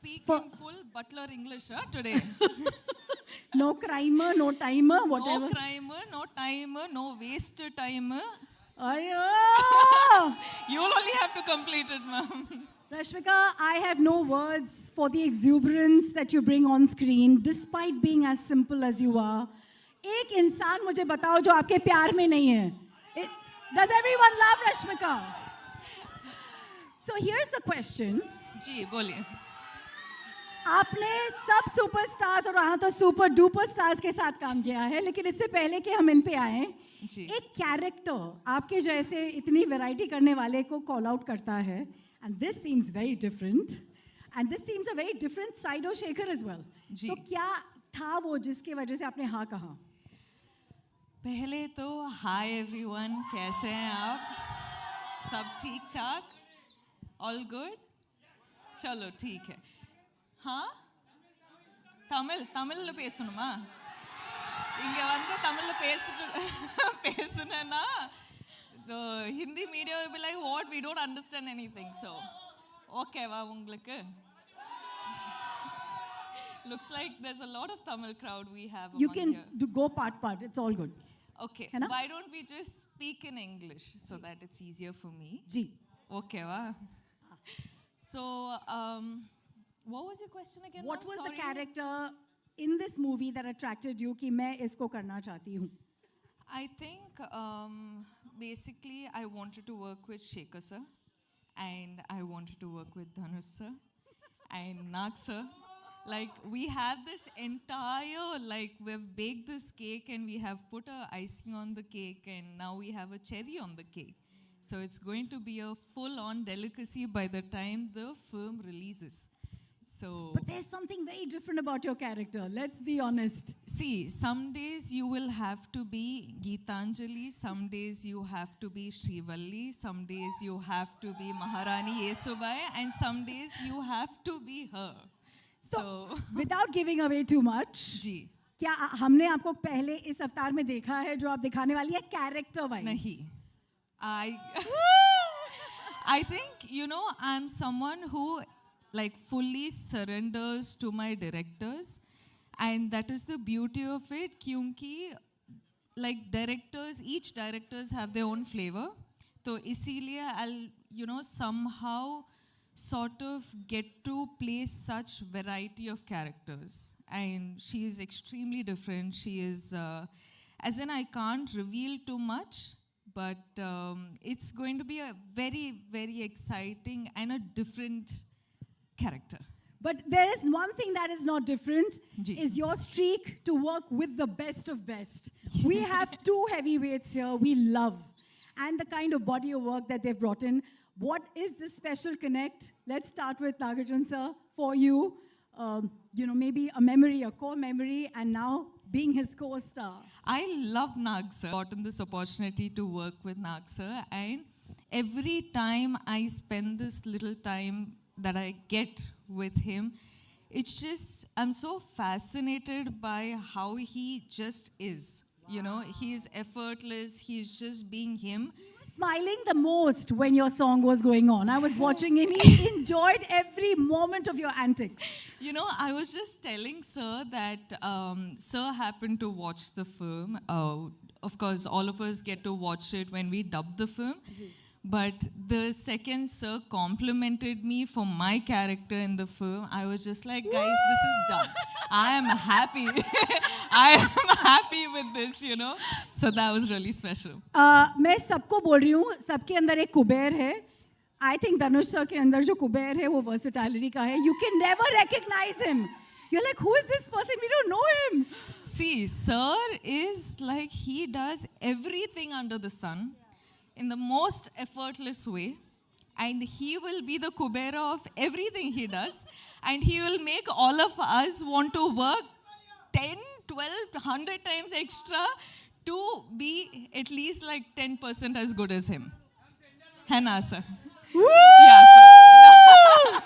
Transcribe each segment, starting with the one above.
speak in full butler English today. No crimer, no timer, whatever. No crimer, no timer, no waste timer. Ayo! You'll only have to complete it, ma'am. Rashmika, I have no words for the exuberance that you bring on screen, despite being as simple as you are. एक इंसान मुझे बताओ जो आपके प्यार में नहीं है. Does everyone love Rashmika? So here's the question. जी बोलिए. आपने सब सुपरस्टार्स और वहाँ तो सुपर डुपर स्टार्स के साथ काम किया है, लेकिन इससे पहले कि हम इन पे आए, एक कैरेक्टर आपके जैसे इतनी वैरायटी करने वाले को कॉल आउट करता है, and this seems very different, and this seems a very different side of Shekhar as well. तो क्या था वो जिसके वजह से आपने हाँ कहा? पहले तो हाय एवरीवन, कैसे हैं आप? सब ठीक ठाक? All good? चलो ठीक है. हाँ, தமிழ்ல பேசணுமா? இங்க வந்து தமிழ்ல பேசுனேன்னா the Hindi media will be like, what, we don't understand anything. So okay வா உங்களுக்கு? Looks like there's a lot of Tamil crowd we have. You can go part. It's all good. Okay. Why don't we just speak in English so that it's easier for me? Ji. Okay va? So what was your question again? What was the character in this movie that attracted you कि मैं इसको करना चाहती हूँ? I think basically I wanted to work with Shekhar sir, and I wanted to work with Dhanush sir and Nag sir. Like we have this entire, like we've baked this cake and we have put a icing on the cake and now we have a cherry on the cake. So it's going to be a full-on delicacy by the time the film releases. So, but there's something very different about your character. Let's be honest. See, some days you will have to be Geetanjali, some days you have to be Srivalli, some days you have to be Maharani Yesubai, and some days you have to be her. So, without giving away too much, जी, क्या हमने आपको पहले इस अवतार में देखा है जो आप दिखाने वाली है character wise? नहीं. I think, you know, I'm someone who like fully surrenders to my directors, and that is the beauty of it. क्योंकि like directors, each directors have their own flavor. तो इसीलिए I'll, you know, somehow sort of get to play such variety of characters, and she is extremely different. She is, as in I can't reveal too much, but it's going to be a very, very exciting and a different character. But there is one thing that is not different, is your streak to work with the best of best. We have two heavyweights here we love, and the kind of body of work that they've brought in. What is this special connect? Let's start with Nagarjun sir. For you, you know, maybe a memory, a core memory, and now being his co-star. I love Nag sir. I've gotten this opportunity to work with Nag sir, and every time I spend this little time that I get with him, it's just, I'm so fascinated by how he just is. Wow. You know, he's effortless, he's just being him. Smiling the most when your song was going on. I was watching him. He enjoyed every moment of your antics. You know, I was just telling Sir that Sir happened to watch the film. Of course, all of us get to watch it when we dub the film. But the second Sir complimented me for my character in the film, I was just like, guys, this is done. I am happy. I am happy with this, you know. So that was really special. मैं सबको बोल रही हूँ, सबके अंदर एक कुबेर है. I think Dhanush sir के अंदर जो कुबेर है वो versatility का है. You can never recognize him. You're like, who is this person? We don't know him. See, Sir is like, he does everything under the sun in the most effortless way, and he will be the Kubera of everything he does, and he will make all of us want to work 10, 12, 100 times extra to be at least like 10% as good as him. है ना sir? Yeah, sir.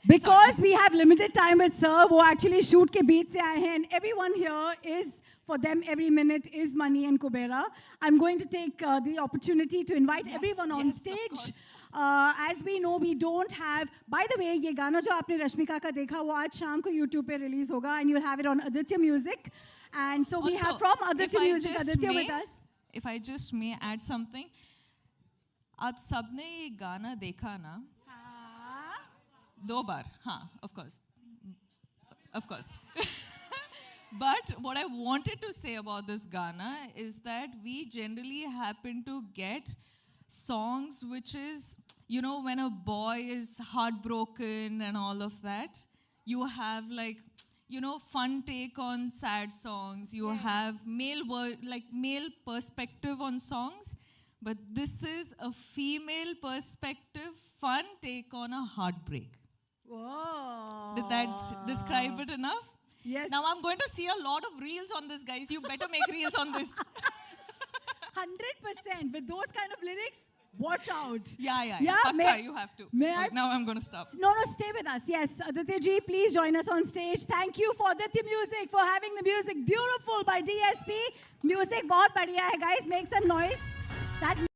Because we have limited time with sir, वो actually shoot के बीच से आए हैं, and everyone here is, for them, every minute is money and Kubera. I'm going to take the opportunity to invite everyone on stage. As we know, we don't have. By the way, ये गाना जो आपने रश्मिका का देखा वो आज शाम को YouTube पे release होगा, and you'll have it on Aditya Music. And so we have from Aditya Music, Aditya with us. If I just may add something, आप सबने ये गाना देखा ना? हाँ. 2 बार, हाँ, of course. But what I wanted to say about this Ghana is that we generally happen to get songs which is, you know, when a boy is heartbroken and all of that, you have like, you know, fun take on sad songs. You have male perspective on songs. But this is a female perspective, fun take on a heartbreak. Whoa. Did that describe it enough? Yes. Now I'm going to see a lot of reels on this, guys. You better make reels on this. 100%. With those kind of lyrics, watch out. Yeah. Yeah, Pakka, you have to. May Right, I? now I'm going to stop. No, stay with us. Yes, Aditya ji, please join us on stage. Thank you for Aditya Music for having the music beautiful by DSP. Music बहुत बढ़िया है, guys. Make some noise. That